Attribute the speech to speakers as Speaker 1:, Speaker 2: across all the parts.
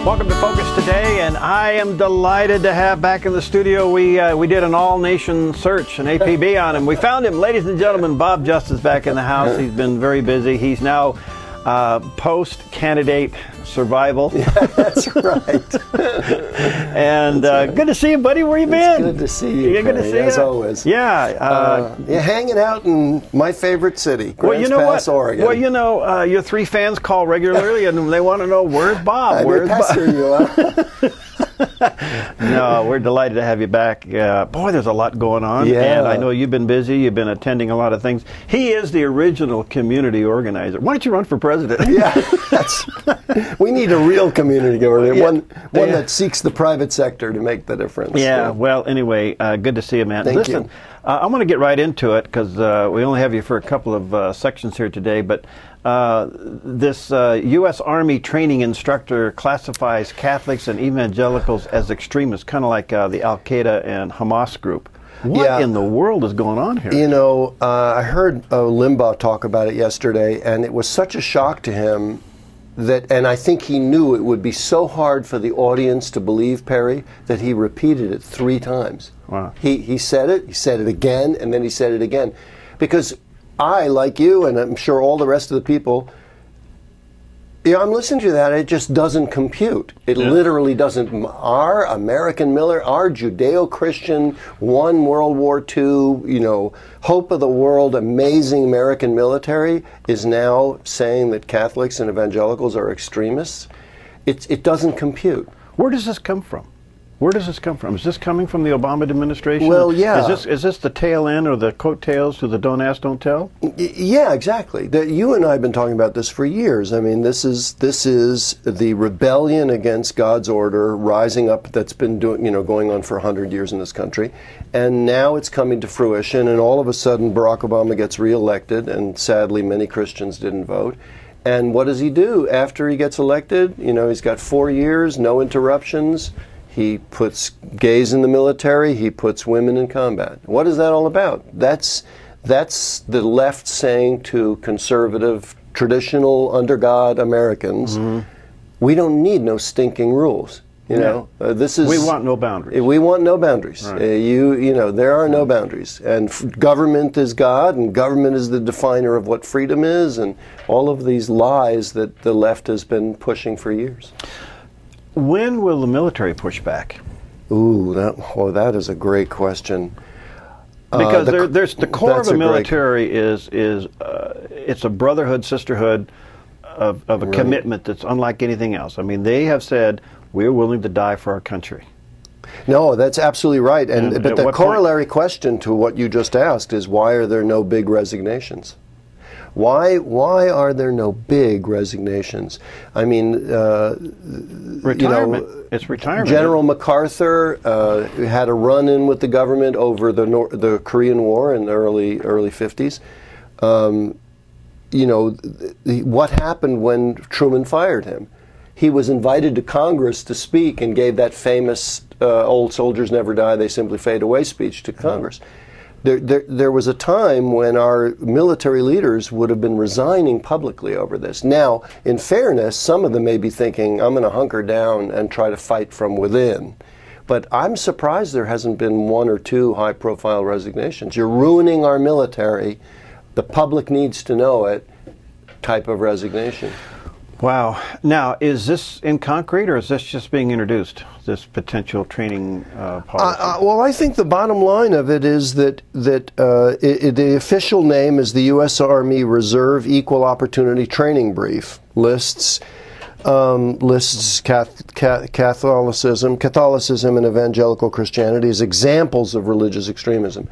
Speaker 1: Welcome to Focus Today, and I am delighted to have back in the studio. We did an all-nation search, an APB on him. We found him, ladies and gentlemen. Bob Justice back in the house. He's been very busy. He's now post-candidate survival.
Speaker 2: Yeah, that's right.
Speaker 1: And good to see you, buddy. Where you been?
Speaker 2: Good to see you.
Speaker 1: Good to see you.
Speaker 2: As always.
Speaker 1: Yeah.
Speaker 2: You're hanging out in my favorite city, Grants Pass, Oregon.
Speaker 1: Well, you know, your three fans call regularly, and they want to know, where's Bob?
Speaker 2: Where's Bob? You are.
Speaker 1: No, we're delighted to have you back. Boy, there's a lot going on, and I know you've been busy. You've been attending a lot of things. He is the original community organizer. Why don't you run for president?
Speaker 2: Yeah, we need a real community organizer, one that seeks the private sector to make the difference.
Speaker 1: Yeah, well, anyway, good to see you, man.
Speaker 2: Thank you.
Speaker 1: I want to get right into it because we only have you for a couple of sections here today, but this U.S. Army training instructor classifies Catholics and evangelicals as extremists, kind of like the Al-Qaeda and Hamas group. What in the world is going on here?
Speaker 2: You know, I heard Limbaugh talk about it yesterday, and it was such a shock to him that, and I think he knew it would be so hard for the audience to believe Perry, that he repeated it 3 times.
Speaker 1: Wow.
Speaker 2: He said it again, and then he said it again. Because I, like you, and I'm sure all the rest of the people, I'm listening to that, it just doesn't compute. It literally doesn't. Our American our Judeo-Christian, won World War II, you know, hope of the world, amazing American military is now saying that Catholics and evangelicals are extremists. It doesn't compute.
Speaker 1: Where does this come from? Where does this come from? Is this coming from the Obama administration?
Speaker 2: Well, yeah.
Speaker 1: Is this the tail end or the coattails to the don't ask, don't tell?
Speaker 2: Yeah, exactly. You and I have been talking about this for years. I mean, this is the rebellion against God's order rising up that's been going on for 100 years in this country, and now it's coming to fruition. And all of a sudden, Barack Obama gets reelected, and sadly, many Christians didn't vote. And what does he do after he gets elected? You know, he's got 4 years, no interruptions. He puts gays in the military. He puts women in combat. What is that all about? That's the left saying to conservative, traditional, under God Americans, we don't need no stinking rules. You know, this is.
Speaker 1: We want no boundaries.
Speaker 2: We want no boundaries.
Speaker 1: Right.
Speaker 2: You know, there are no boundaries. And government is God, and government is the definer of what freedom is, and all of these lies that the left has been pushing for years.
Speaker 1: When will the military push back?
Speaker 2: Ooh, that is a great question.
Speaker 1: Because there's the core of the military is it's a brotherhood, sisterhood of a commitment that's unlike anything else. I mean, they have said we're willing to die for our country. No,
Speaker 2: that's absolutely right. But the corollary question to what you just asked is, why are there no big resignations? Why are there no big resignations? I mean,
Speaker 1: retirement. You know, it's retirement.
Speaker 2: General MacArthur had a run-in with the government over the Korean War in the early 50s. You know, what happened when Truman fired him? He was invited to Congress to speak and gave that famous "Old soldiers never die; they simply fade away" speech to Congress. There was a time when our military leaders would have been resigning publicly over this. Now, in fairness, some of them may be thinking, I'm going to hunker down and try to fight from within. But I'm surprised there hasn't been 1 or 2 high-profile resignations. You're ruining our military. The public needs to know it type of resignation.
Speaker 1: Wow. Now, is this in concrete, or is this just being introduced, this potential training policy?
Speaker 2: Well, I think the bottom line of it is that the official name is the U.S. Army Reserve Equal Opportunity Training Brief. Lists Catholicism and evangelical Christianity as examples of religious extremism.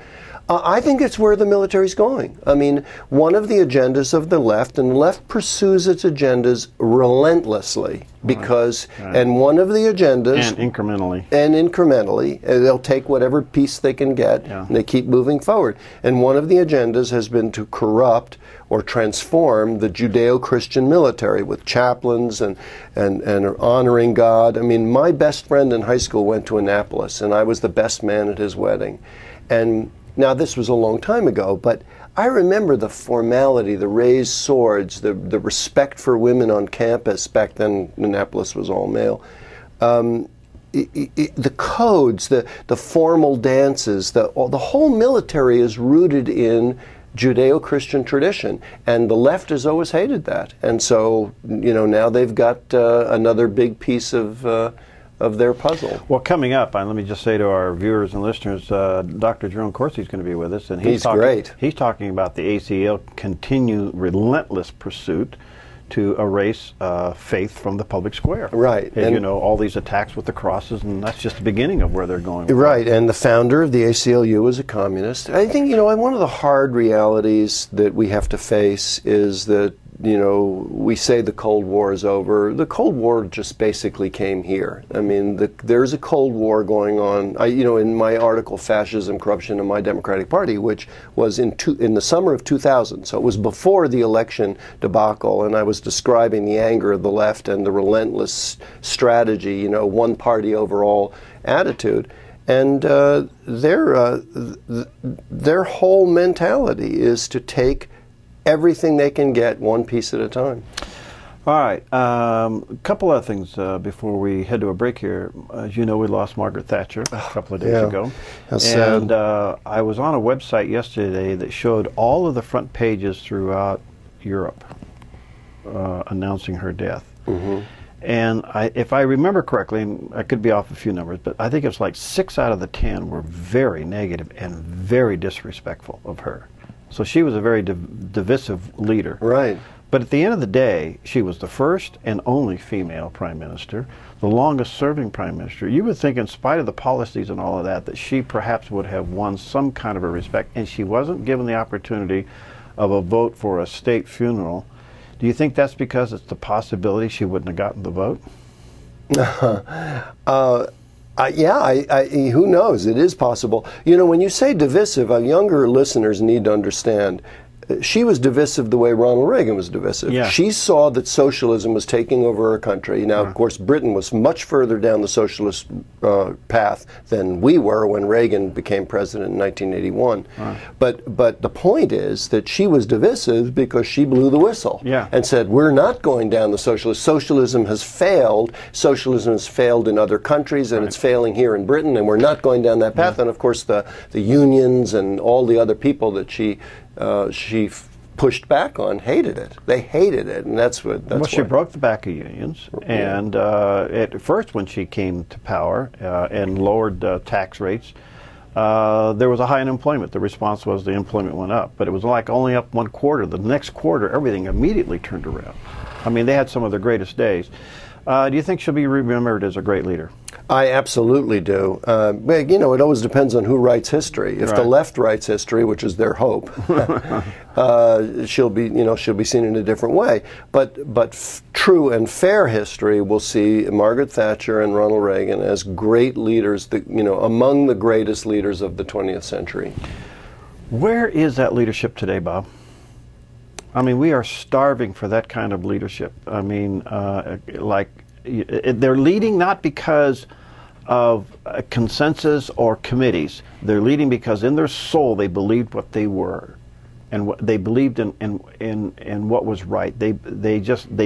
Speaker 2: I think it's where the military's going. I mean, one of the agendas of the left, and the left pursues its agendas relentlessly, because, and one of the agendas... And incrementally. They'll take whatever piece they can get, and they keep moving forward. And one of the agendas has been to corrupt or transform the Judeo-Christian military with chaplains and honoring God. I mean, my best friend in high school went to Annapolis, and I was the best man at his wedding. And Now, this was a long time ago, but I remember the formality, the raised swords, the respect for women on campus. Back then, Annapolis was all male. The codes, the formal dances, the whole military is rooted in Judeo-Christian tradition, and the left has always hated that. And so, now they've got another big piece of their puzzle.
Speaker 1: Well, coming up, let me just say to our viewers and listeners, Dr. Jerome Corsi is going to be with us, and he's
Speaker 2: great.
Speaker 1: He's talking about the ACLU continue relentless pursuit to erase faith from the public square.
Speaker 2: Right.
Speaker 1: And all these attacks with the crosses, and that's just the beginning of where they're going.
Speaker 2: Right, and the founder of the ACLU was a communist. I think, one of the hard realities that we have to face is that, we say the Cold War is over. The Cold War just basically came here. I mean, there's a Cold War going on. In my article, Fascism, Corruption, and My Democratic Party, which was in the summer of 2000, so it was before the election debacle, and I was describing the anger of the left and the relentless strategy, one party overall attitude. And their whole mentality is to take everything they can get one piece at a time.
Speaker 1: All right. A couple of things before we head to a break here. As you know, we lost Margaret Thatcher a couple of days ago.
Speaker 2: That's sad.
Speaker 1: And I was on a website yesterday that showed all of the front pages throughout Europe announcing her death. Mm-hmm. And if I remember correctly, and I could be off a few numbers, but I think it's like 6 out of the 10 were very negative and very disrespectful of her. So she was a very divisive leader.
Speaker 2: Right.
Speaker 1: But at the end of the day, she was the first and only female prime minister, the longest serving prime minister. You would think, in spite of the policies and all of that, that she perhaps would have won some kind of a respect, and she wasn't given the opportunity of a vote for a state funeral. Do you think that's because it's the possibility she wouldn't have gotten the vote?
Speaker 2: Who knows? It is possible. When you say divisive, younger listeners need to understand, she was divisive the way Ronald Reagan was divisive.
Speaker 1: Yeah.
Speaker 2: She saw that socialism was taking over her country. Now, of course, Britain was much further down the socialist path than we were when Reagan became president in 1981. But the point is that she was divisive because she blew the whistle and said, we're not going down the socialist. Socialism has failed. Socialism has failed in other countries, and it's failing here in Britain, and we're not going down that path. And, of course, the unions and all the other people that she pushed back on hated it. They hated it, and that's what.
Speaker 1: Well, she broke the back of unions, and at first, when she came to power and lowered tax rates, there was a high unemployment. The response was the employment went up, but it was like only up 1 quarter. The next quarter, everything immediately turned around. I mean, they had some of their greatest days. Do you think she'll be remembered as a great leader?
Speaker 2: I absolutely do. But, it always depends on who writes history. If the left writes history, which is their hope, she'll be seen in a different way. But true and fair history will see Margaret Thatcher and Ronald Reagan as great leaders, among the greatest leaders of the 20th century.
Speaker 1: Where is that leadership today, Bob? I mean, we are starving for that kind of leadership. I mean, they're leading not because of a consensus or committees. They're leading because in their soul they believed what they were, and they believed in what was right. They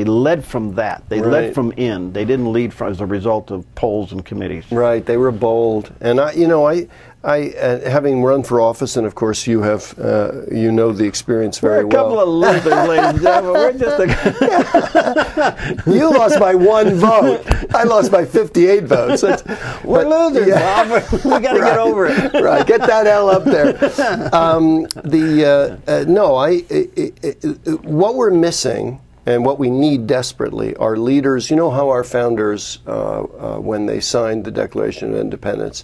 Speaker 1: led from that. They led from in. They didn't lead as a result of polls and committees. Right.
Speaker 2: They were bold, and I having run for office, and of course you have, the experience very well.
Speaker 1: We're a couple of losers, ladies and gentlemen. We're just
Speaker 2: You lost by 1 vote. I lost by 58 votes.
Speaker 1: We're losers, Bob. We got to get over it.
Speaker 2: Right, get that L up there. What we're missing and what we need desperately are leaders. You know how our founders, when they signed the Declaration of Independence,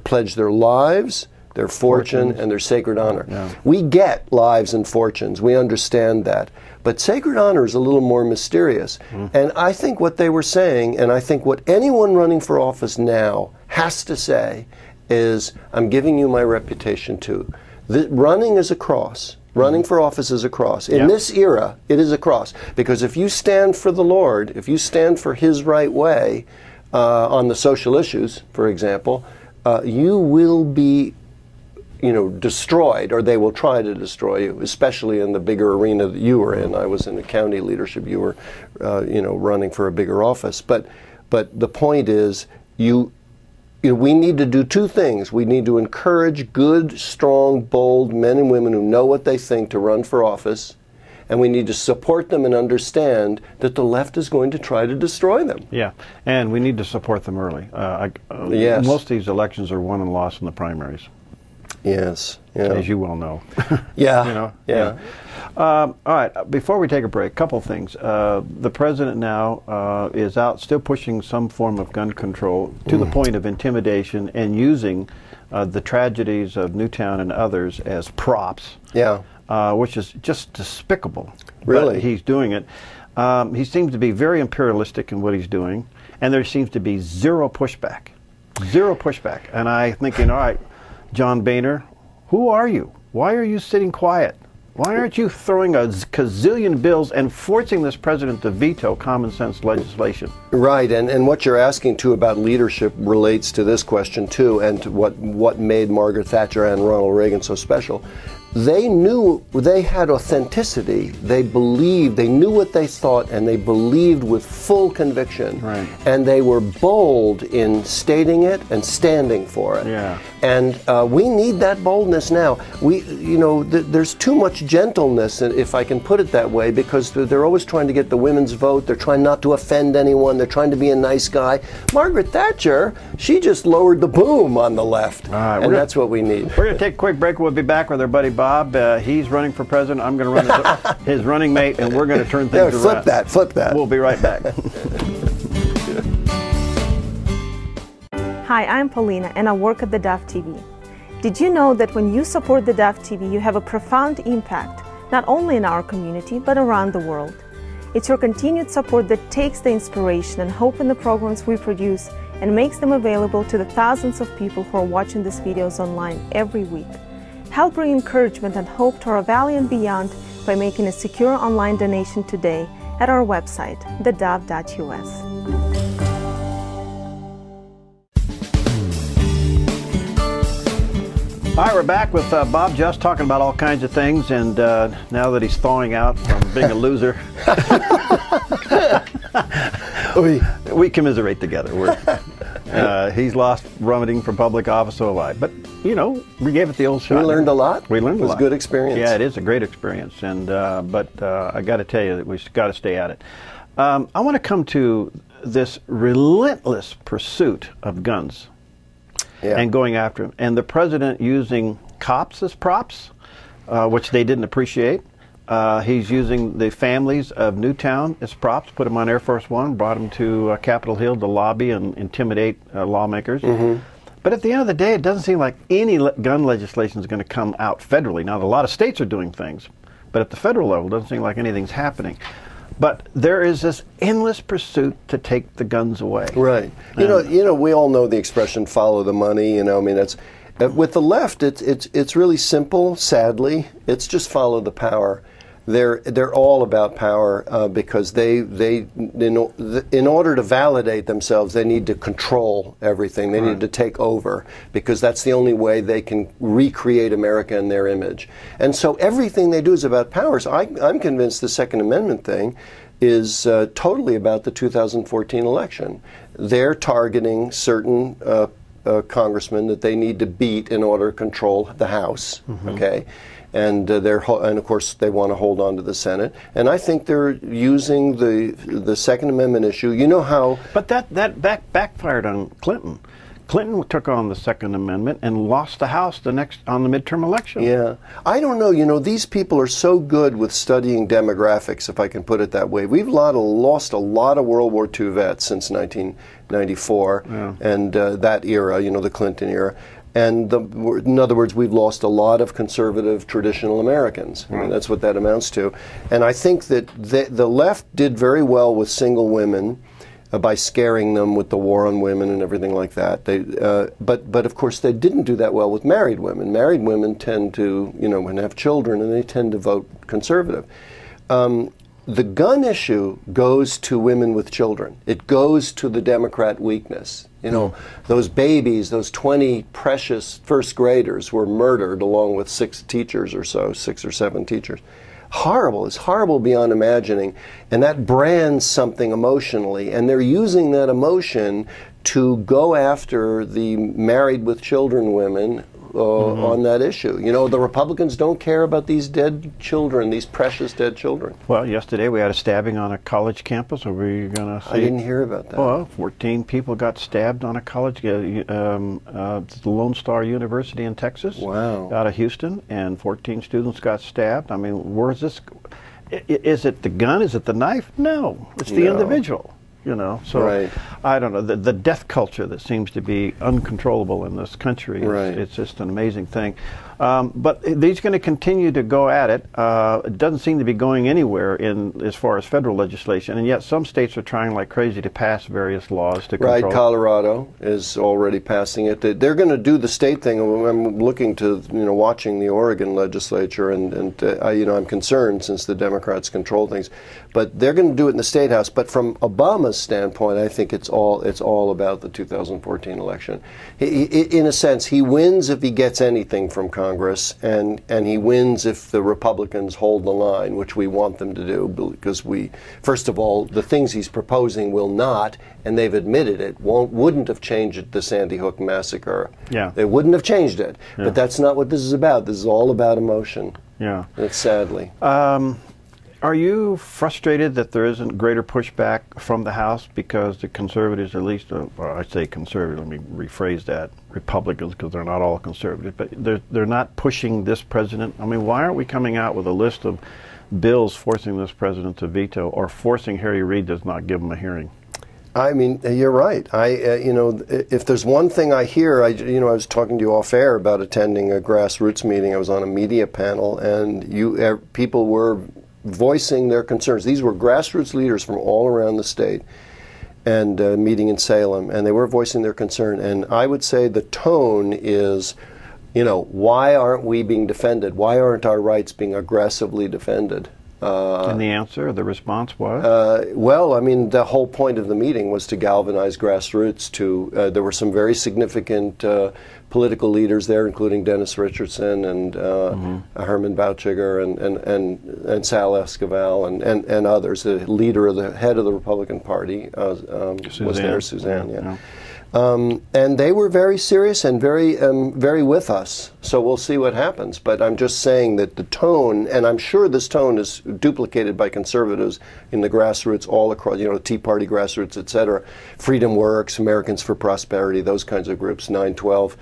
Speaker 2: pledged their lives, their fortune, and their sacred honor. Yeah. We get lives and fortunes. We understand that. But sacred honor is a little more mysterious. And I think what they were saying, and I think what anyone running for office now has to say, is, I'm giving you my reputation too. Running is a cross. Running for office is a cross. In this era, it is a cross. Because if you stand for the Lord, if you stand for His right way on the social issues, for example, you will be destroyed, or they will try to destroy you, especially in the bigger arena that you were in. I was in the county leadership. You were, running for a bigger office. But the point is, we need to do two things. We need to encourage good, strong, bold men and women who know what they think to run for office, and we need to support them and understand that the left is going to try to destroy them.
Speaker 1: Yeah, and we need to support them early.
Speaker 2: Yes.
Speaker 1: Most of these elections are won and lost in the primaries.
Speaker 2: Yes. Yeah.
Speaker 1: As you well know.
Speaker 2: Yeah.
Speaker 1: Yeah. All right, before we take a break, a couple of things. The president now is out still pushing some form of gun control to the point of intimidation and using the tragedies of Newtown and others as props.
Speaker 2: Yeah.
Speaker 1: Which is just despicable.
Speaker 2: Really?
Speaker 1: But he's doing it. He seems to be very imperialistic in what he's doing, and there seems to be zero pushback. Zero pushback. And I'm thinking, all right, John Boehner, who are you? Why are you sitting quiet? Why aren't you throwing a gazillion bills and forcing this president to veto common sense legislation?
Speaker 2: Right, and what you're asking too about leadership relates to this question too, and to what made Margaret Thatcher and Ronald Reagan so special. They knew they had authenticity. They believed, they knew what they thought, and they believed with full conviction.
Speaker 1: Right.
Speaker 2: And they were bold in stating it and standing for it.
Speaker 1: Yeah.
Speaker 2: And we need that boldness now. There's too much gentleness, if I can put it that way, because they're always trying to get the women's vote. They're trying not to offend anyone. They're trying to be a nice guy. Margaret Thatcher, she just lowered the boom on the left. And that's what we need.
Speaker 1: We're going to take a quick break. We'll be back with our buddy Bob. He's running for president. I'm going to run his running mate, and we're going to turn things around.
Speaker 2: Flip that.
Speaker 1: We'll be right back.
Speaker 3: Hi, I'm Paulina, and I work at theDove TV. Did you know that when you support theDove TV, you have a profound impact, not only in our community, but around the world? It's your continued support that takes the inspiration and hope in the programs we produce and makes them available to the thousands of people who are watching these videos online every week. Help bring encouragement and hope to our valley and beyond by making a secure online donation today at our website, thedove.us.
Speaker 1: All right, we're back with Bob Just talking about all kinds of things, and now that he's thawing out from being a loser, we commiserate together. He's lost running for public office, so have I. But, we gave it the old shot.
Speaker 2: We learned a lot.
Speaker 1: We learned a lot.
Speaker 2: It was a good experience.
Speaker 1: Yeah, it is a great experience, and but I got to tell you that we've got to stay at it. I want to come to this relentless pursuit of guns. Yeah. And going after him. And the president using cops as props, which they didn't appreciate. He's using the families of Newtown as props, put them on Air Force One, brought them to Capitol Hill to lobby and intimidate lawmakers. But at the end of the day, it doesn't seem like any gun legislation is going to come out federally. Now, a lot of states are doing things, but at the federal level, it doesn't seem like anything's happening. But there is this endless pursuit to take the guns away.
Speaker 2: Right. We all know the expression "follow the money." That's with the left. It's really simple. Sadly, it's just follow the power. They're all about power because in order to validate themselves, they need to control everything. They need to take over because that's the only way they can recreate America in their image. And so everything they do is about power. So I'm convinced the Second Amendment thing is totally about the 2014 election. They're targeting certain congressmen that they need to beat in order to control the House. Okay. And of course they want to hold on to the Senate, and I think they're using the Second Amendment issue. You know how?
Speaker 1: But that backfired on Clinton. Clinton took on the Second Amendment and lost the House on the midterm election.
Speaker 2: Yeah, I don't know. These people are so good with studying demographics, if I can put it that way. We've lost a lot of World War II vets since 1994, and that era. The Clinton era. And in other words, we've lost a lot of conservative, traditional Americans. That's what that amounts to. And I think that the left did very well with single women by scaring them with the war on women and everything like that. But of course, they didn't do that well with married women. Married women tend to, and have children, and they tend to vote conservative. the gun issue goes to women with children. It goes to the Democrat weakness. You know, those babies, those 20 precious first graders were murdered along with 6 teachers or so, 6 or 7 teachers. Horrible. It's horrible beyond imagining. And that brands something emotionally. And they're using that emotion to go after the married with children women on that issue. You know, the Republicans don't care about these dead children, these precious dead children.
Speaker 1: Well, yesterday we had a stabbing on a college campus. Are we going to see?
Speaker 2: I didn't hear about that.
Speaker 1: Well, 14 people got stabbed on a college, the Lone Star University in Texas.
Speaker 2: Wow.
Speaker 1: Out of Houston, and 14 students got stabbed. I mean, where's this? Is it the gun? Is it the knife? No, it's the individual. You know, so I don't know, the death culture that seems to be uncontrollable in this country, it's just an amazing thing. But he's going to continue to go at it. It doesn't seem to be going anywhere as far as federal legislation, and yet some states are trying like crazy to pass various laws to control.
Speaker 2: Right, Colorado is already passing it. They're going to do the state thing. I'm looking to, watching the Oregon legislature, and I'm concerned since the Democrats control things. But they're going to do it in the State House. But from Obama's standpoint, I think it's all about the 2014 election. In a sense, he wins if he gets anything from Congress, and he wins if the Republicans hold the line, which we want them to do, because first of all, the things he's proposing will not, and they've admitted it, wouldn't have changed the Sandy Hook massacre.
Speaker 1: Yeah.
Speaker 2: They wouldn't have changed it. Yeah. But that's not what this is about. This is all about emotion.
Speaker 1: Yeah.
Speaker 2: It's sadly.
Speaker 1: Are you frustrated that there isn't greater pushback from the House because the conservatives, at least, well, I say conservative, let me rephrase that, Republicans, because they're not all conservative, but they're not pushing this president? I mean, why aren't we coming out with a list of bills forcing this president to veto, or forcing Harry Reid to not give him a hearing?
Speaker 2: I mean, you're right. If there's one thing I hear, I was talking to you off air about attending a grassroots meeting. I was on a media panel, and people were voicing their concerns. These were grassroots leaders from all around the state, and meeting in Salem, and they were voicing their concern. And I would say the tone is, why aren't we being defended? Why aren't our rights being aggressively defended?
Speaker 1: And the answer, the response was?
Speaker 2: Well, I mean, the whole point of the meeting was to galvanize grassroots. There were some very significant political leaders there, including Dennis Richardson and Herman Bouchiger and Sal Esquivel and others. The head of the Republican Party was there, Suzanne. Yeah. And they were very serious and very with us. So we'll see what happens. But I'm just saying that the tone, and I'm sure this tone is duplicated by conservatives in the grassroots all across, Tea Party grassroots, etc. Freedom Works, Americans for Prosperity, those kinds of groups, 9/12.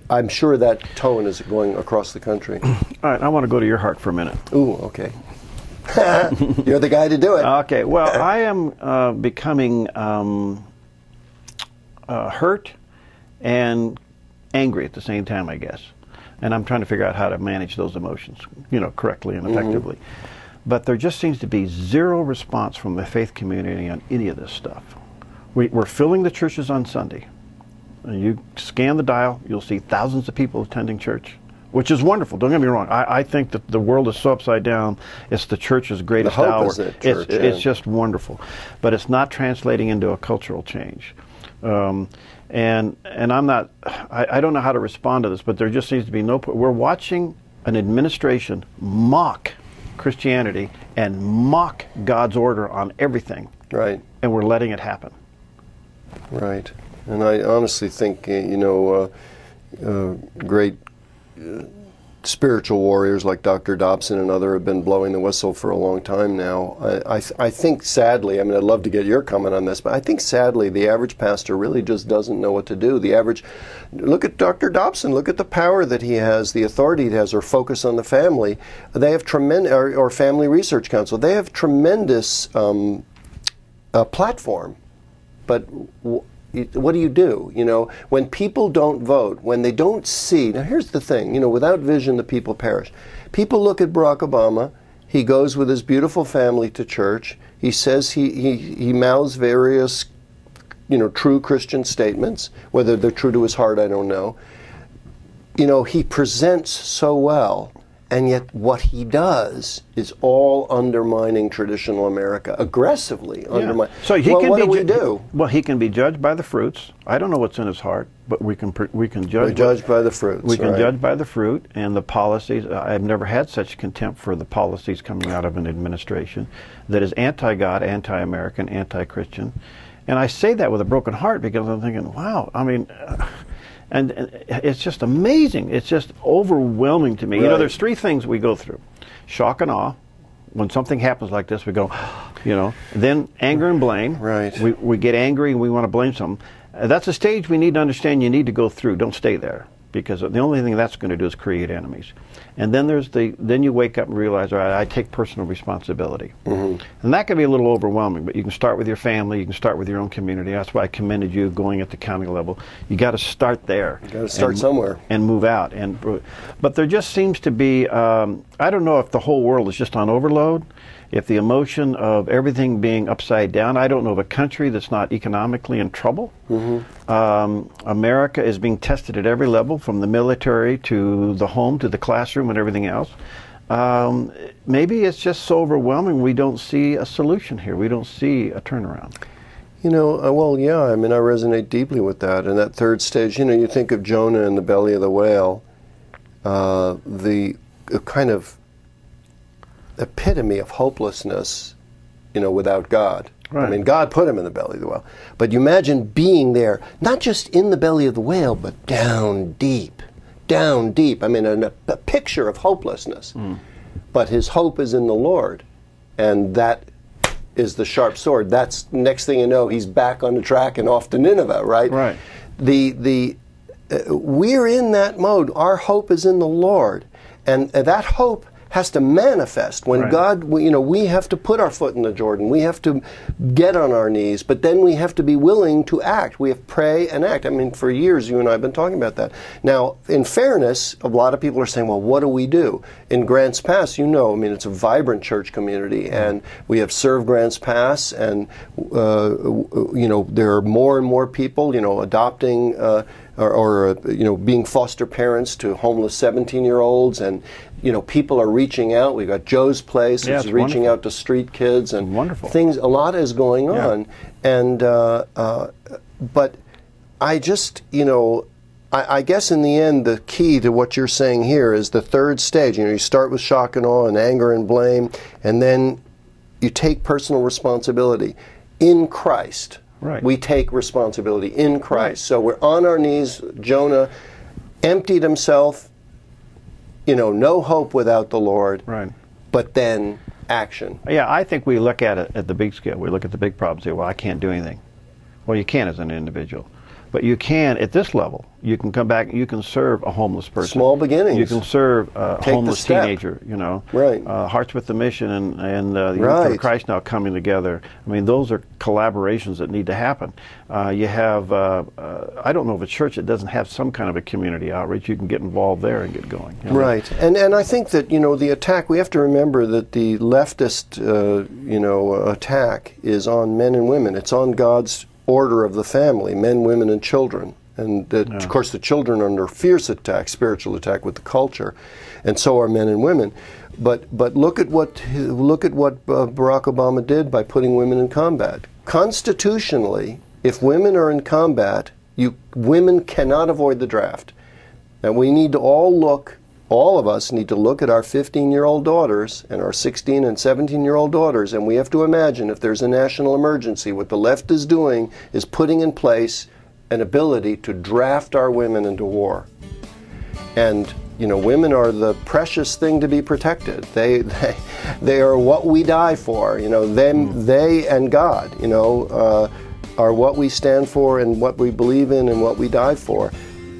Speaker 2: I'm sure that tone is going across the country.
Speaker 1: All right, I want to go to your heart for a minute.
Speaker 2: Ooh, okay. You're the guy to do it.
Speaker 1: Okay, well, I am becoming hurt and angry at the same time, I guess. And I'm trying to figure out how to manage those emotions, correctly and effectively. But there just seems to be zero response from the faith community on any of this stuff. We're filling the churches on Sunday. And you scan the dial, you'll see thousands of people attending church, which is wonderful. Don't get me wrong. I think that the world is so upside down. It's the church's greatest
Speaker 2: hope
Speaker 1: hour.
Speaker 2: is it, church,
Speaker 1: it's just wonderful. But it's not translating into a cultural change. And I'm not, I don't know how to respond to this, but there just seems to be we're watching an administration mock Christianity and mock God's order on everything.
Speaker 2: Right.
Speaker 1: And we're letting it happen.
Speaker 2: Right. And I honestly think, great spiritual warriors like Dr. Dobson and others have been blowing the whistle for a long time now. I think sadly, I mean, I'd love to get your comment on this, but I think sadly the average pastor really just doesn't know what to do. Look at Dr. Dobson, look at the power that he has, the authority he has, or focus on the family. They have tremendous, or Family Research Council, they have tremendous platform, but what do you do? When people don't vote, when they don't see. Now, here's the thing. Without vision, the people perish. People look at Barack Obama. He goes with his beautiful family to church. He says he mouths various, true Christian statements. Whether they're true to his heart, I don't know. He presents so well. And yet what he does is all undermining traditional America, aggressively undermining.
Speaker 1: So he
Speaker 2: well,
Speaker 1: can
Speaker 2: what
Speaker 1: be
Speaker 2: do we do?
Speaker 1: Well, he can be judged by the fruits. I don't know what's in his heart, but we can judge.
Speaker 2: We judge by the fruits.
Speaker 1: We can
Speaker 2: right.
Speaker 1: judge by the fruit and the policies. I've never had such contempt for the policies coming out of an administration that is anti-God, anti-American, anti-Christian. And I say that with a broken heart because I'm thinking, wow, I mean... And it's just amazing. It's just overwhelming to me.
Speaker 2: Right.
Speaker 1: You know, there's three things we go through. Shock and awe. When something happens like this, we go, you know. Then anger and blame.
Speaker 2: Right.
Speaker 1: We get angry and we want to blame someone. That's a stage we need to understand you need to go through. Don't stay there. Because the only thing that's going to do is create enemies. And then then you wake up and realize, all right, I take personal responsibility. Mm-hmm. And that can be a little overwhelming, but you can start with your family, you can start with your own community. That's why I commended you going at the county level. You got to start there.
Speaker 2: You got to start somewhere.
Speaker 1: And move out. But there just seems to be, I don't know if the whole world is just on overload, if the emotion of everything being upside down. I don't know of a country that's not economically in trouble. Mm-hmm. America is being tested at every level, from the military to the home to the classroom and everything else. Maybe it's just so overwhelming we don't see a solution here. We don't see a turnaround.
Speaker 2: You know, well, yeah, I mean, I resonate deeply with that. And that third stage, you know, you think of Jonah in the belly of the whale, the kind of epitome of hopelessness, you know, without God. Right. I mean, God put him in the belly of the whale. But you imagine being there, not just in the belly of the whale, but down deep. Down deep. I mean, a picture of hopelessness. Mm. But his hope is in the Lord. And that is the sharp sword. That's, next thing you know, he's back on the track and off to Nineveh, right?
Speaker 1: Right.
Speaker 2: We're in that mode. Our hope is in the Lord. And that hope has to manifest when
Speaker 1: right.
Speaker 2: God, you know, we have to put our foot in the Jordan. We have to get on our knees, but then we have to be willing to act. We have to pray and act. I mean, for years, you and I have been talking about that. Now, in fairness, a lot of people are saying, well, what do we do? In Grants Pass, you know, I mean, it's a vibrant church community, and we have served Grants Pass, and, you know, there are more and more people, you know, adopting or you know, being foster parents to homeless 17-year-olds, and you know, people are reaching out. We've got Joe's Place, which is reaching out to street kids, and
Speaker 1: wonderful
Speaker 2: things. A lot is going on, and but I just, you know, I guess in the end, the key to what you're saying here is the third stage. You know, you start with shock and awe and anger and blame, and then you take personal responsibility in Christ.
Speaker 1: Right.
Speaker 2: We take responsibility in Christ.
Speaker 1: Right.
Speaker 2: So we're on our knees. Jonah emptied himself. You know, no hope without the Lord.
Speaker 1: Right.
Speaker 2: But then action.
Speaker 1: Yeah, I think we look at it at the big scale. We look at the big problem and say, well, I can't do anything. Well, you can as an individual. But you can, at this level, you can come back, you can serve a homeless person.
Speaker 2: Small beginnings.
Speaker 1: You can serve a homeless teenager, you know.
Speaker 2: Right.
Speaker 1: Hearts with the Mission and the Youth
Speaker 2: right.
Speaker 1: for Christ now coming together. I mean, those are collaborations that need to happen. You have, I don't know of a church that doesn't have some kind of a community outreach. You can get involved there and get going. You know?
Speaker 2: Right. And I think that, you know, the attack, we have to remember that the leftist, you know, attack is on men and women. It's on God's order of the family, men, women, and children. And of course the children are under fierce attack, spiritual attack with the culture, and so are men and women. But look at what Barack Obama did by putting women in combat. Constitutionally, if women are in combat, women cannot avoid the draft. And we need to all of us need to look at our 15-year-old daughters and our 16 and 17-year-old daughters, and we have to imagine if there's a national emergency, what the left is doing is putting in place an ability to draft our women into war. And, you know, women are the precious thing to be protected. They are what we die for. You know, they and God, you know, are what we stand for and what we believe in and what we die for.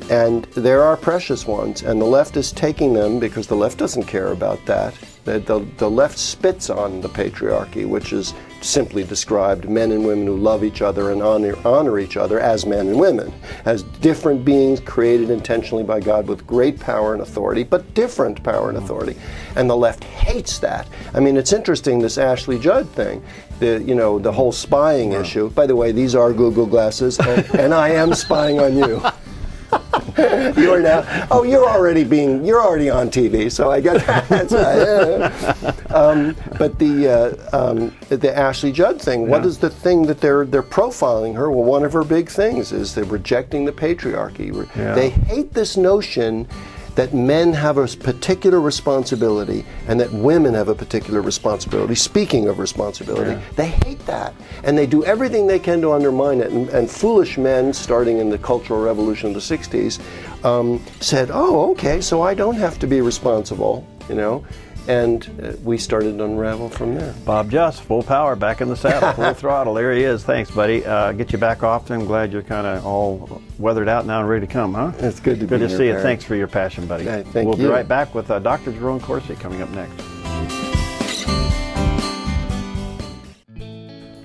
Speaker 2: And there are precious ones, and the left is taking them because the left doesn't care about that. The left spits on the patriarchy, which is simply described men and women who love each other and honor each other as men and women, as different beings created intentionally by God with great power and authority, but different power and authority. And the left hates that. I mean, it's interesting, this Ashley Judd thing, you know, the whole spying issue. By the way, these are Google glasses, and I am spying on you. You are now. Oh, you're already on TV, so I get that. But the Ashley Judd thing. What is the thing that they're profiling her? Well, one of her big things is they're rejecting the patriarchy.
Speaker 1: Yeah.
Speaker 2: They hate this notion that men have a particular responsibility and that women have a particular responsibility. Speaking of responsibility, they hate that. And they do everything they can to undermine it. And foolish men, starting in the Cultural Revolution of the 60s, said, oh, okay, so I don't have to be responsible, you know. And we started to unravel from there.
Speaker 1: Bob Just, full power, back in the saddle, full throttle. There he is. Thanks, buddy. Get you back off. I'm glad you're kind of all weathered out now and ready to come, huh?
Speaker 2: It's good to be here.
Speaker 1: Good to see you. Thanks for your passion, buddy.
Speaker 2: Hey, thank
Speaker 1: we'll
Speaker 2: you.
Speaker 1: be right back with Dr. Jerome Corsi coming up next.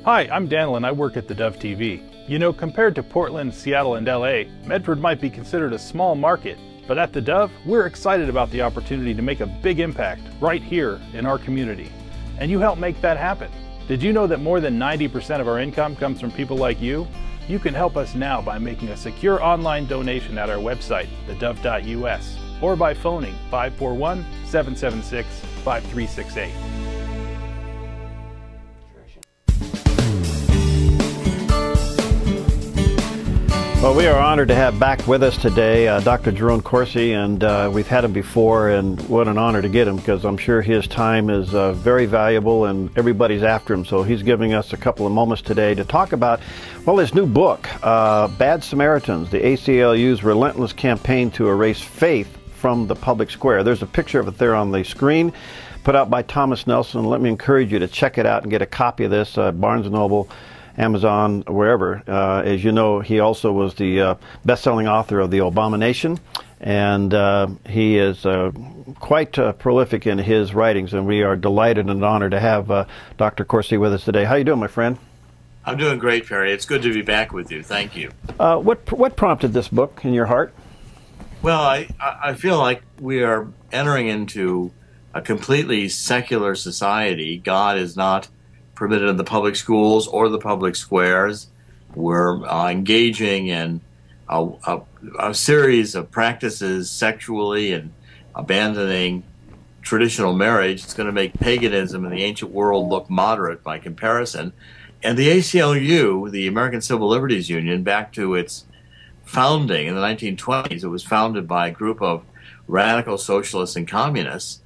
Speaker 4: Hi, I'm Daniel and I work at theDove TV. You know, compared to Portland, Seattle, and LA, Medford might be considered a small market. But at theDove, we're excited about the opportunity to make a big impact right here in our community. And you help make that happen. Did you know that more than 90% of our income comes from people like you? You can help us now by making a secure online donation at our website, thedove.us, or by phoning 541-776-5368.
Speaker 1: Well, we are honored to have back with us today Dr. Jerome Corsi, and we've had him before, and what an honor to get him, because I'm sure his time is very valuable and everybody's after him. So he's giving us a couple of moments today to talk about, well, his new book, Bad Samaritans, the ACLU's relentless campaign to erase faith from the public square. There's a picture of it there on the screen, put out by Thomas Nelson. Let me encourage you to check it out and get a copy of this, Barnes & Noble, Amazon, wherever. As you know, he also was the best-selling author of The Abomination, and he is quite prolific in his writings, and we are delighted and honored to have Dr. Corsi with us today. How you doing, my friend?
Speaker 5: I'm doing great, Perry. It's good to be back with you. Thank you.
Speaker 1: What prompted this book in your heart?
Speaker 5: Well, I feel like we are entering into a completely secular society. God is not permitted in the public schools or the public squares. We're engaging in a series of practices sexually and abandoning traditional marriage. It's going to make paganism in the ancient world look moderate by comparison. And the ACLU, the American Civil Liberties Union, back to its founding in the 1920s, it was founded by a group of radical socialists and communists,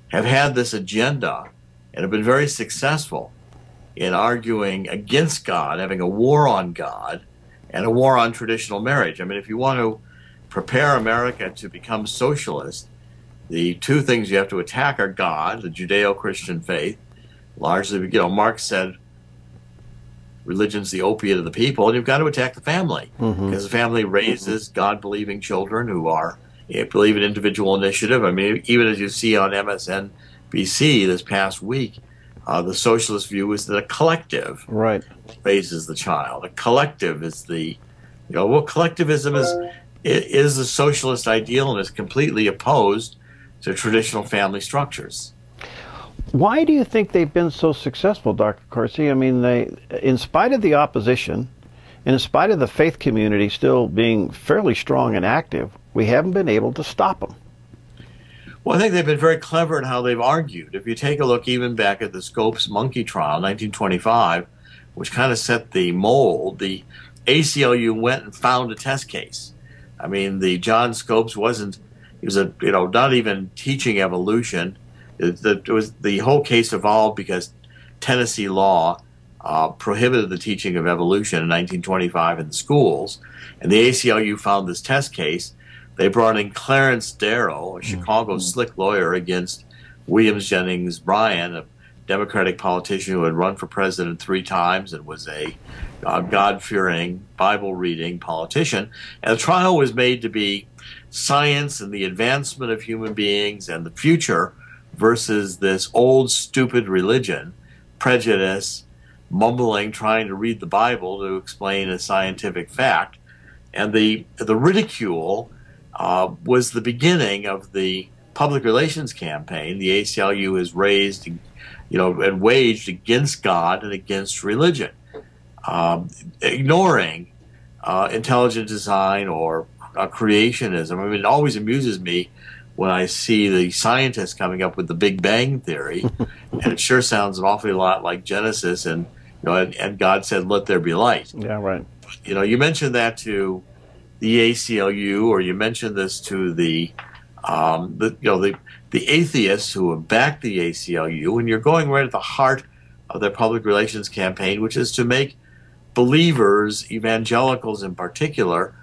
Speaker 5: have had this agenda and have been very successful in arguing against God, having a war on God, and a war on traditional marriage. I mean, if you want to prepare America to become socialist, the two things you have to attack are God, the Judeo-Christian faith. Largely, you know, Marx said religion's the opiate of the people, and you've got to attack the family, because the family raises God-believing children who believe in individual initiative. I mean, even as you see on MSNBC this past week, the socialist view is that a collective raises the child. A collective is collectivism is the socialist ideal and is completely opposed to traditional family structures.
Speaker 1: Why do you think they've been so successful, Dr. Corsi? I mean, in spite of the opposition, and in spite of the faith community still being fairly strong and active, we haven't been able to stop them.
Speaker 5: Well, I think they've been very clever in how they've argued. If you take a look even back at the Scopes monkey trial, 1925, which kind of set the mold, the ACLU went and found a test case. I mean, the John Scopes he was not even teaching evolution. The whole case evolved because Tennessee law prohibited the teaching of evolution in 1925 in the schools, and the ACLU found this test case. They brought in Clarence Darrow, a Chicago slick lawyer, against Williams Jennings Bryan, a Democratic politician who had run for president 3 times and was a God-fearing, Bible-reading politician. And the trial was made to be science and the advancement of human beings and the future versus this old, stupid religion, prejudice, mumbling, trying to read the Bible to explain a scientific fact. And the ridicule was the beginning of the public relations campaign the ACLU has raised, and waged against God and against religion, ignoring intelligent design or creationism. I mean, it always amuses me when I see the scientists coming up with the Big Bang Theory, and it sure sounds an awfully lot like Genesis, and and God said, "Let there be light."
Speaker 1: Yeah, right.
Speaker 5: You mentioned that to the ACLU, or you mentioned this to the atheists who have backed the ACLU, and you're going right at the heart of their public relations campaign, which is to make believers, evangelicals in particular,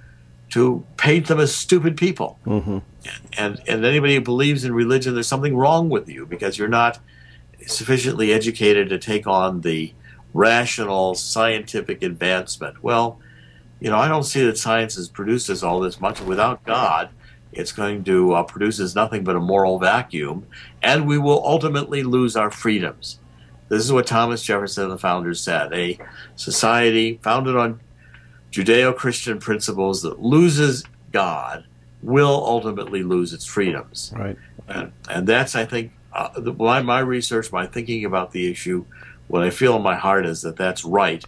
Speaker 5: to paint them as stupid people.
Speaker 1: Mm-hmm.
Speaker 5: And anybody who believes in religion, there's something wrong with you because you're not sufficiently educated to take on the rational scientific advancement. Well, I don't see that science has produced us all this much. Without God, it's going to produce us nothing but a moral vacuum, and we will ultimately lose our freedoms. This is what Thomas Jefferson and the founders said. A society founded on Judeo-Christian principles that loses God will ultimately lose its freedoms.
Speaker 1: Right.
Speaker 5: And that's, I think, my research, my thinking about the issue, what I feel in my heart is that that's right.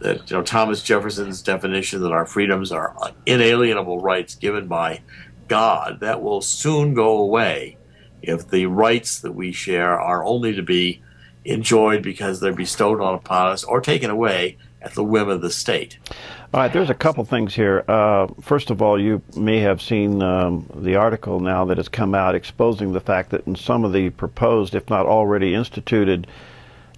Speaker 5: That Thomas Jefferson's definition that our freedoms are inalienable rights given by God, that will soon go away if the rights that we share are only to be enjoyed because they're bestowed upon us or taken away at the whim of the state.
Speaker 1: All right, there's a couple things here. First of all, you may have seen the article now that has come out exposing the fact that in some of the proposed, if not already instituted,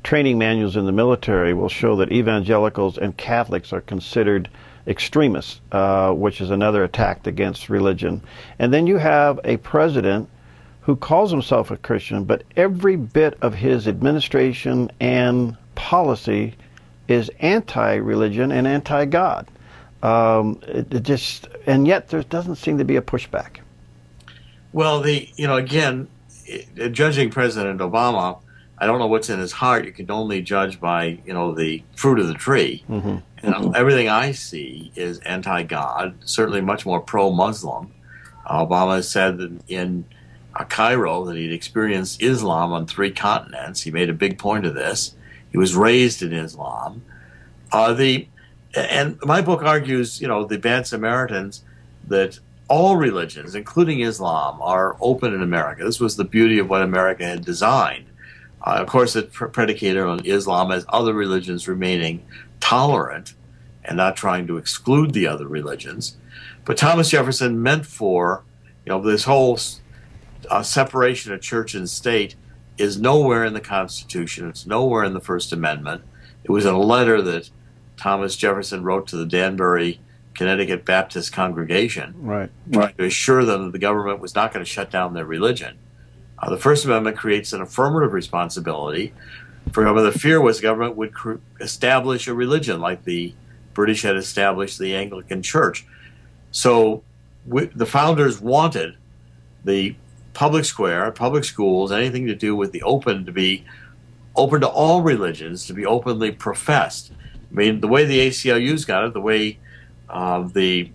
Speaker 1: training manuals in the military will show that evangelicals and Catholics are considered extremists, which is another attack against religion. And then you have a president who calls himself a Christian, but every bit of his administration and policy is anti-religion and anti-God. And yet there doesn't seem to be a pushback.
Speaker 5: Well, again, judging President Obama, I don't know what's in his heart. You can only judge by, the fruit of the tree. Mm-hmm. Everything I see is anti-God, certainly much more pro-Muslim. Obama said that in Cairo that he'd experienced Islam on 3 continents. He made a big point of this. He was raised in Islam. And my book argues, the Bad Samaritans, that all religions, including Islam, are open in America. This was the beauty of what America had designed. Of course, it's predicated on Islam as other religions remaining tolerant and not trying to exclude the other religions. But Thomas Jefferson meant for, this whole separation of church and state is nowhere in the Constitution. It's nowhere in the First Amendment. It was in a letter that Thomas Jefferson wrote to the Danbury, Connecticut Baptist congregation,
Speaker 1: right,
Speaker 5: to assure them that the government was not going to shut down their religion. The First Amendment creates an affirmative responsibility for government. The fear was the government would establish a religion like the British had established the Anglican Church. So the founders wanted the public square, public schools, anything to do with the open, to be open to all religions, to be openly professed. I mean, the way the ACLU's got it, the way the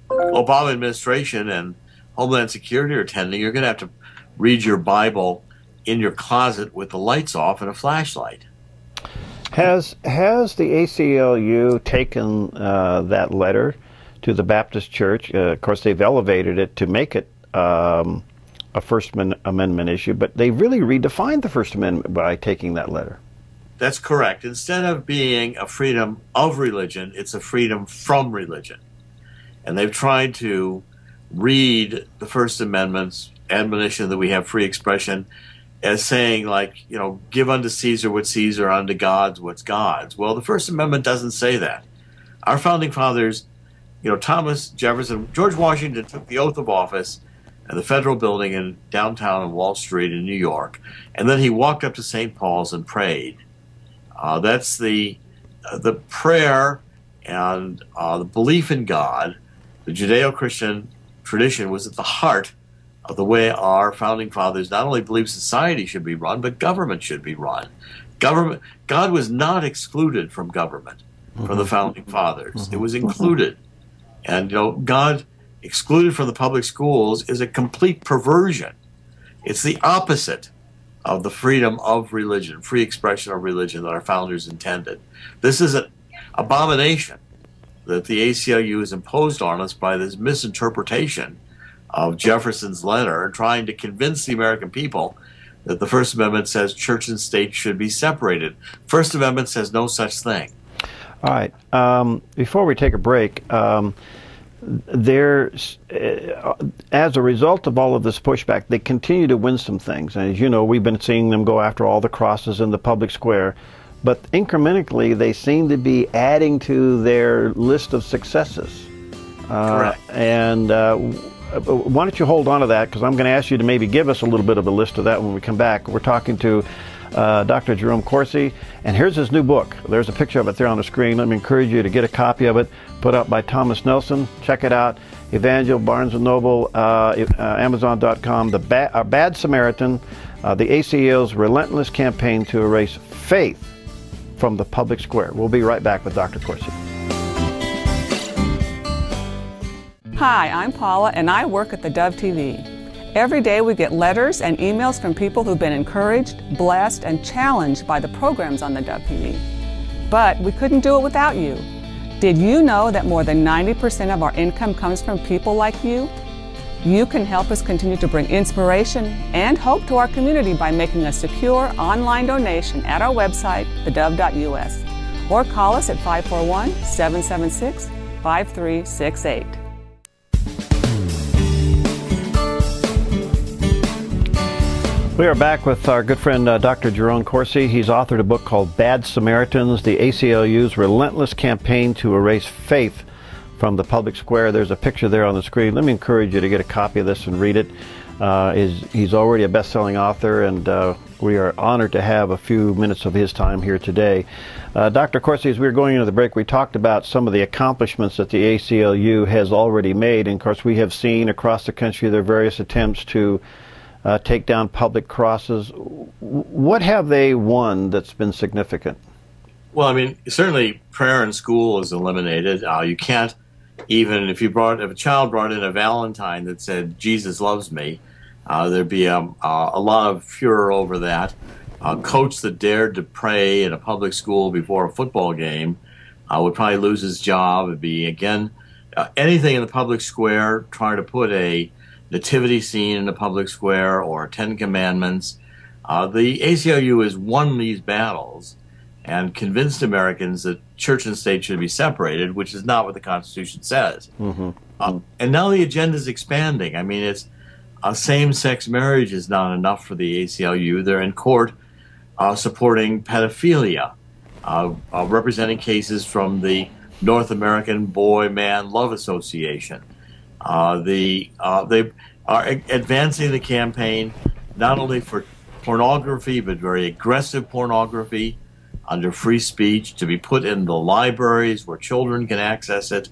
Speaker 5: Obama administration and Homeland Security are tending, you're going to have to read your Bible in your closet with the lights off and a flashlight.
Speaker 1: Has the ACLU taken that letter to the Baptist Church? Of course, they've elevated it to make it a First Amendment issue, but they really redefined the First Amendment by taking that letter.
Speaker 5: That's correct. Instead of being a freedom of religion, it's a freedom from religion. And they've tried to read the First Amendment's admonition that we have free expression as saying, like, give unto Caesar what's Caesar, unto God's what's God's. Well, the First Amendment doesn't say that. Our founding fathers, Thomas Jefferson, George Washington took the oath of office at the Federal Building in downtown on Wall Street in New York, and then he walked up to St. Paul's and prayed. That's the prayer and the belief in God. The Judeo-Christian tradition was at the heart of the way our founding fathers not only believed society should be run, but government should be run. God was not excluded from government from the founding fathers. It was included. And God excluded from the public schools is a complete perversion. It's the opposite of the freedom of religion, free expression of religion that our founders intended. This is an abomination that the ACLU has imposed on us by this misinterpretation of Jefferson's letter and trying to convince the American people that the First Amendment says church and state should be separated. First Amendment says no such thing.
Speaker 1: All right. Before we take a break, there's, as a result of all of this pushback, they continue to win some things. And as you know, we've been seeing them go after all the crosses in the public square. But incrementally, they seem to be adding to their list of successes.
Speaker 5: Correct.
Speaker 1: And why don't you hold on to that, because I'm going to ask you to maybe give us a little bit of a list of that when we come back. We're talking to Dr. Jerome Corsi, and here's his new book. There's a picture of it there on the screen. Let me encourage you to get a copy of it, put out by Thomas Nelson. Check it out. Evangel, Barnes & Noble, Amazon.com. The Bad Samaritan, the ACLU's relentless campaign to erase faith from the public square. We'll be right back with Dr. Corsi.
Speaker 6: Hi, I'm Paula, and I work at theDove TV. Every day we get letters and emails from people who've been encouraged, blessed, and challenged by the programs on theDove TV. But we couldn't do it without you. Did you know that more than 90% of our income comes from people like you? You can help us continue to bring inspiration and hope to our community by making a secure online donation at our website, thedove.us, or call us at 541-776-5368.
Speaker 1: We are back with our good friend Dr. Jerome Corsi. He's authored a book called Bad Samaritans, the ACLU's relentless campaign to erase faith from the public square. There's a picture there on the screen. Let me encourage you to get a copy of this and read it. He's already a best-selling author, and we are honored to have a few minutes of his time here today. Dr. Corsi, as we were going into the break, we talked about some of the accomplishments that the ACLU has already made. And of course, we have seen across the country their various attempts to take down public crosses. What have they won that's been significant?
Speaker 5: Well, I mean, certainly prayer in school is eliminated. You can't even, if a child brought in a Valentine that said, Jesus loves me, there'd be a lot of furor over that. A coach that dared to pray in a public school before a football game would probably lose his job. It'd be, again, anything in the public square, trying to put a nativity scene in the public square or 10 Commandments. The ACLU has won these battles and convinced Americans that church and state should be separated, which is not what the Constitution says. Mm-hmm. And now the agenda is expanding. I mean, it's same-sex marriage is not enough for the ACLU. They're in court supporting pedophilia, representing cases from the North American Boy-Man Love Association. They are advancing the campaign not only for pornography, but very aggressive pornography under free speech to be put in the libraries where children can access it,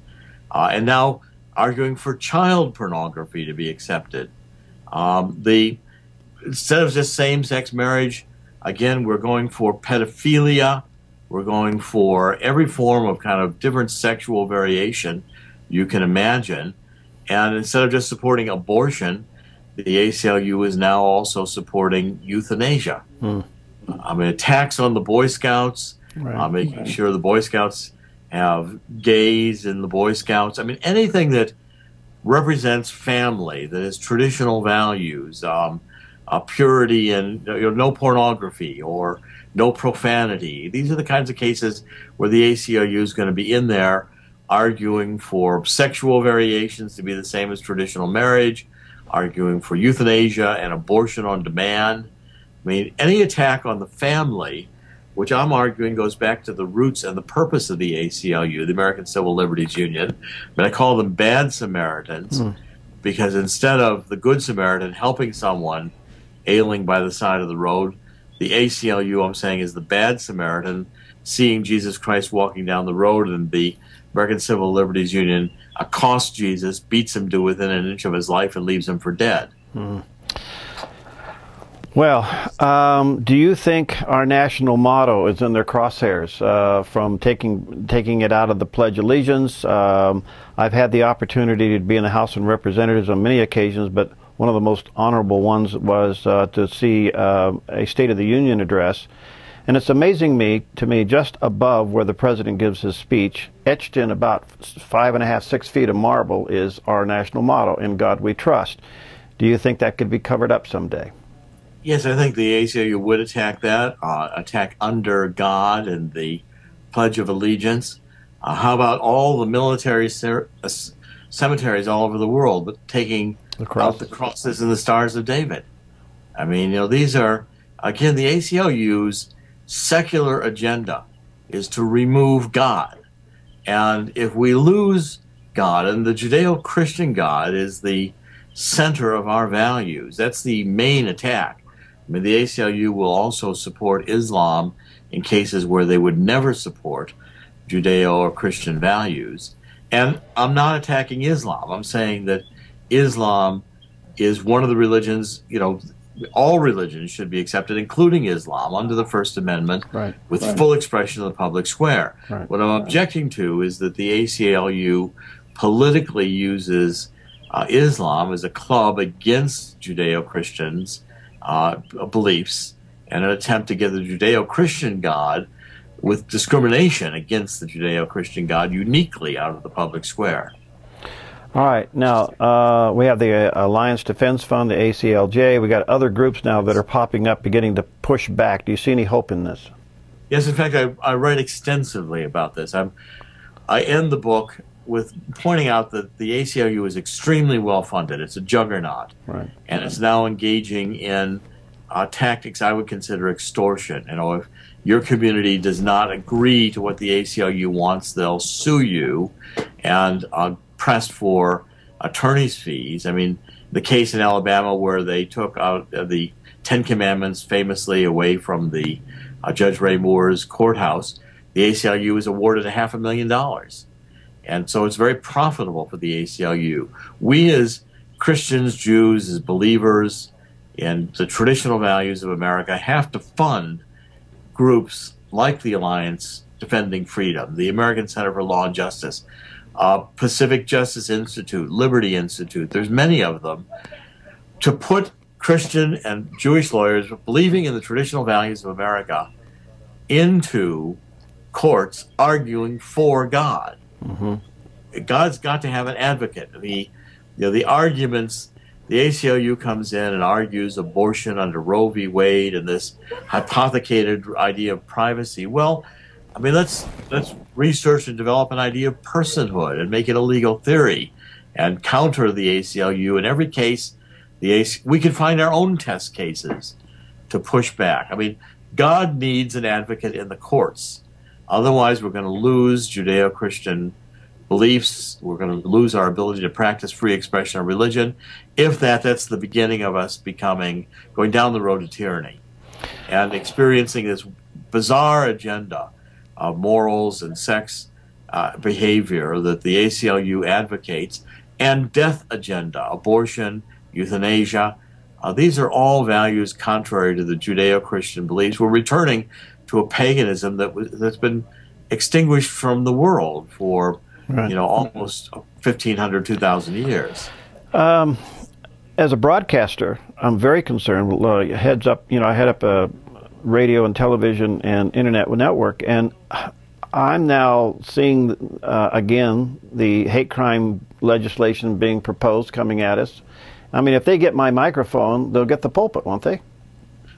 Speaker 5: and now arguing for child pornography to be accepted. Instead of just same-sex marriage, again, we're going for pedophilia. We're going for every form of kind of different sexual variation you can imagine. And instead of just supporting abortion, the ACLU is now also supporting euthanasia. I mean, attacks on the Boy Scouts, making sure the Boy Scouts have gays in the Boy Scouts. I mean, anything that represents family, that has traditional values, purity and no pornography or no profanity. These are the kinds of cases where the ACLU is going to be in there arguing for sexual variations to be the same as traditional marriage, arguing for euthanasia and abortion on demand. I mean, any attack on the family, which I'm arguing goes back to the roots and the purpose of the ACLU, the American Civil Liberties Union. I mean, I call them bad Samaritans because instead of the Good Samaritan helping someone ailing by the side of the road, the ACLU, I'm saying, is the bad Samaritan, seeing Jesus Christ walking down the road, and the American Civil Liberties Union accosts Jesus, beats him to within an inch of his life, and leaves him for dead.
Speaker 1: Well, do you think our national motto is in their crosshairs from taking it out of the Pledge of Allegiance? I've had the opportunity to be in the House of Representatives on many occasions, but one of the most honorable ones was to see a State of the Union address. And it's amazing to me, just above where the president gives his speech, etched in about 5.5, 6 feet of marble, is our national motto, "In God We Trust." Do you think that could be covered up someday?
Speaker 5: Yes, I think the ACLU would attack that, attack under God and the Pledge of Allegiance. How about all the military cemeteries all over the world, but taking out the crosses and the Stars of David? I mean, these are, again, the ACLU's secular agenda is to remove God. And if we lose God, and the Judeo-Christian God is the center of our values, that's the main attack. I mean, the ACLU will also support Islam in cases where they would never support Judeo or Christian values. And I'm not attacking Islam. I'm saying that Islam is one of the religions, all religions should be accepted, including Islam, under the First Amendment, with full expression in the public square. What I'm objecting to is that the ACLU politically uses Islam as a club against Judeo-Christians' beliefs, and an attempt to get the Judeo-Christian God with discrimination against the Judeo-Christian God uniquely out of the public square.
Speaker 1: All right. Now, we have the Alliance Defense Fund, the ACLJ. We got other groups now that are popping up, beginning to push back. Do you see any hope in this?
Speaker 5: Yes, in fact, I write extensively about this. I end the book with pointing out that the ACLU is extremely well funded. It's a juggernaut. And it's now engaging in tactics I would consider extortion. If your community does not agree to what the ACLU wants, they'll sue you and press for attorney's fees. I mean, the case in Alabama where they took out the Ten Commandments famously away from the Judge Ray Moore's courthouse, the ACLU was awarded $500,000. And so it's very profitable for the ACLU. We as Christians, Jews, as believers in the traditional values of America have to fund groups like the Alliance Defending Freedom, the American Center for Law and Justice, Pacific Justice Institute, Liberty Institute, there's many of them, to put Christian and Jewish lawyers believing in the traditional values of America into courts arguing for God. God's got to have an advocate. The arguments, the ACLU comes in and argues abortion under Roe v. Wade and this hypothecated idea of privacy. Well, I mean, let's research and develop an idea of personhood and make it a legal theory and counter the ACLU. In every case, we can find our own test cases to push back. I mean, God needs an advocate in the courts. Otherwise, we're going to lose Judeo-Christian beliefs. We're going to lose our ability to practice free expression of religion. If that's the beginning of us going down the road to tyranny and experiencing this bizarre agenda of morals and sex behavior that the ACLU advocates, and death agenda, abortion, euthanasia. These are all values contrary to the Judeo-Christian beliefs. We're returning to a paganism that's been extinguished from the world for almost 1,500, 2,000 years.
Speaker 1: As a broadcaster, I'm very concerned. I head up a radio and television and internet network, and I'm now seeing again the hate crime legislation being proposed coming at us. I mean, if they get my microphone, they'll get the pulpit, won't they?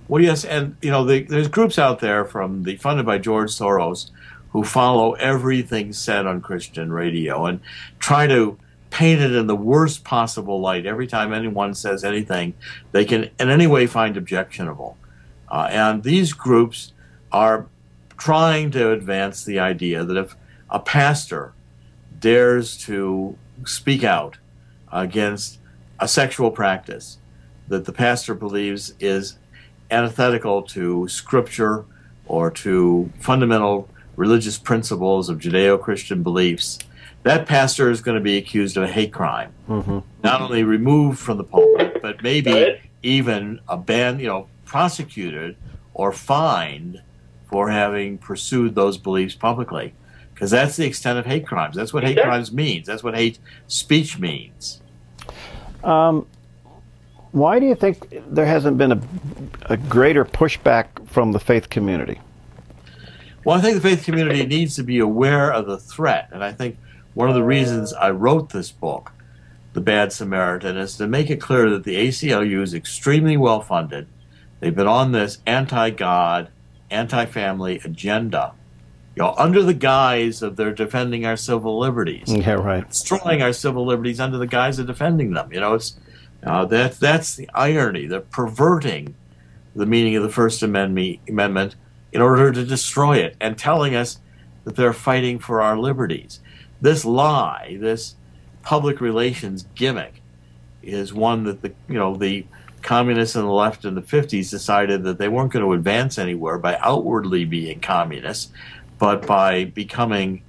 Speaker 5: Well, yes, and there's groups out there funded by George Soros who follow everything said on Christian radio and try to paint it in the worst possible light every time anyone says anything they can in any way find objectionable. And these groups are trying to advance the idea that if a pastor dares to speak out against a sexual practice that the pastor believes is antithetical to Scripture or to fundamental religious principles of Judeo-Christian beliefs, that pastor is going to be accused of a hate crime. Not only removed from the pulpit, but maybe even prosecuted or fined for having pursued those beliefs publicly. Because that's the extent of hate crimes. That's what hate crimes means. That's what hate speech means.
Speaker 1: Why do you think there hasn't been a greater pushback from the faith community?
Speaker 5: Well, I think the faith community needs to be aware of the threat, and I think one of the reasons I wrote this book, The Bad Samaritan, is to make it clear that the ACLU is extremely well funded. They've been on this anti-God, anti-family agenda, under the guise of they're defending our civil liberties.
Speaker 1: Yeah, right.
Speaker 5: Destroying our civil liberties under the guise of defending them. That's the irony. They're perverting the meaning of the First Amendment in order to destroy it, and telling us that they're fighting for our liberties. This lie, this public relations gimmick, is one that the communists on the left in the 50s decided that they weren't going to advance anywhere by outwardly being communists, but by becoming,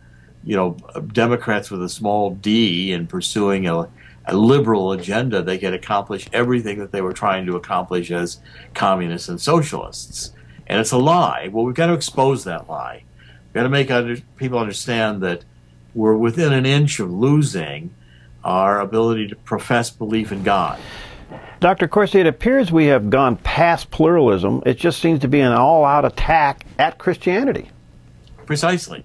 Speaker 5: Democrats with a small d and pursuing a liberal agenda, they could accomplish everything that they were trying to accomplish as communists and socialists. And it's a lie. Well, we've got to expose that lie. We've got to make people understand that we're within an inch of losing our ability to profess belief in God.
Speaker 1: Dr. Corsi, it appears we have gone past pluralism. It just seems to be an all-out attack at Christianity.
Speaker 5: Precisely.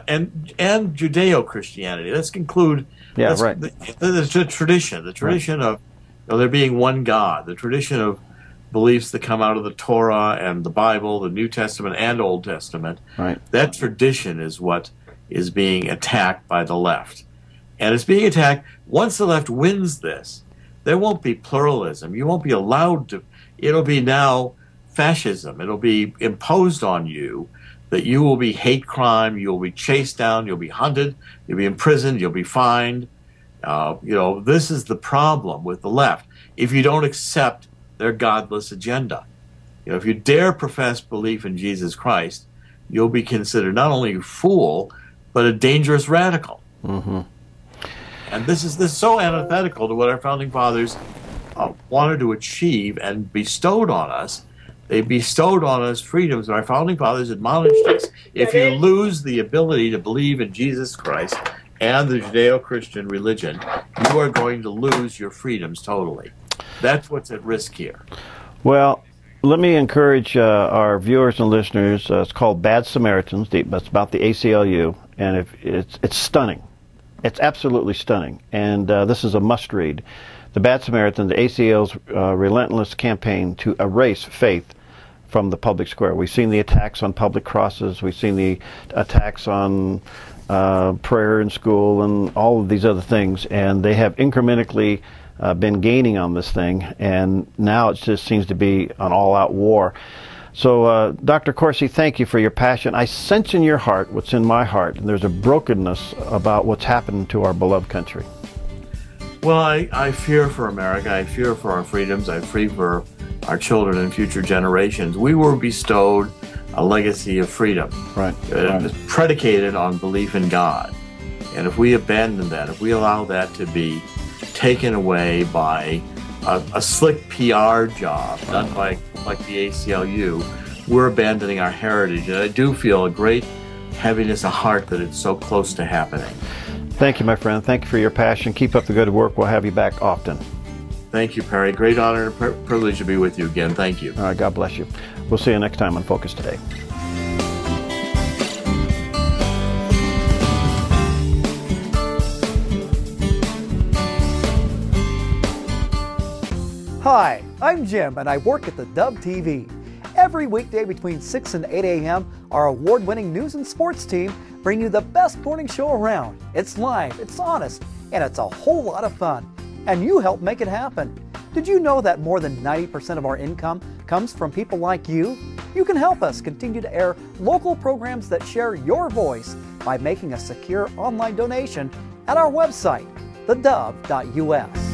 Speaker 5: And Judeo-Christianity. Let's conclude.
Speaker 1: Yeah, right.
Speaker 5: The tradition of there being one God, the tradition of beliefs that come out of the Torah and the Bible, the New Testament and Old Testament.
Speaker 1: Right.
Speaker 5: That tradition is what is being attacked by the left. And it's being attacked. Once the left wins this, there won't be pluralism. You won't be allowed to. It'll be now fascism. It'll be imposed on you that you will be hate crime, you'll be chased down, you'll be hunted, you'll be imprisoned, you'll be fined. This is the problem with the left. If you don't accept their godless agenda, if you dare profess belief in Jesus Christ, you'll be considered not only a fool, but a dangerous radical.
Speaker 1: Mm-hmm.
Speaker 5: And this is so antithetical to what our founding fathers wanted to achieve and bestowed on us. They bestowed on us freedoms. Our founding fathers admonished us, if you lose the ability to believe in Jesus Christ and the Judeo-Christian religion, you are going to lose your freedoms totally. That's what's at risk here.
Speaker 1: Well, let me encourage our viewers and listeners. It's called Bad Samaritans. It's about the ACLU, and it's stunning. It's absolutely stunning, and this is a must-read. The Bad Samaritan, the ACL's relentless campaign to erase faith from the public square. We've seen the attacks on public crosses. We've seen the attacks on prayer in school and all of these other things, and they have incrementally been gaining on this thing, and now it just seems to be an all-out war. So, Dr. Corsi, thank you for your passion. I sense in your heart what's in my heart, and there's a brokenness about what's happened to our beloved country.
Speaker 5: Well, I fear for America. I fear for our freedoms. I fear for our children and future generations. We were bestowed a legacy of freedom.
Speaker 1: Right.
Speaker 5: It was predicated on belief in God. And if we abandon that, if we allow that to be taken away by a slick PR job done by like the ACLU, we're abandoning our heritage. And I do feel a great heaviness of heart that it's so close to happening.
Speaker 1: Thank you, my friend. Thank you for your passion. Keep up the good work. We'll have you back often.
Speaker 5: Thank you, Perry. Great honor and privilege to be with you again. Thank you.
Speaker 1: All right, God bless you. We'll see you next time on Focus Today.
Speaker 7: Hi, I'm Jim, and I work at theDove TV. Every weekday between 6 and 8 a.m., our award-winning news and sports team bring you the best morning show around. It's live, it's honest, and it's a whole lot of fun. And you help make it happen. Did you know that more than 90% of our income comes from people like you? You can help us continue to air local programs that share your voice by making a secure online donation at our website, thedove.us.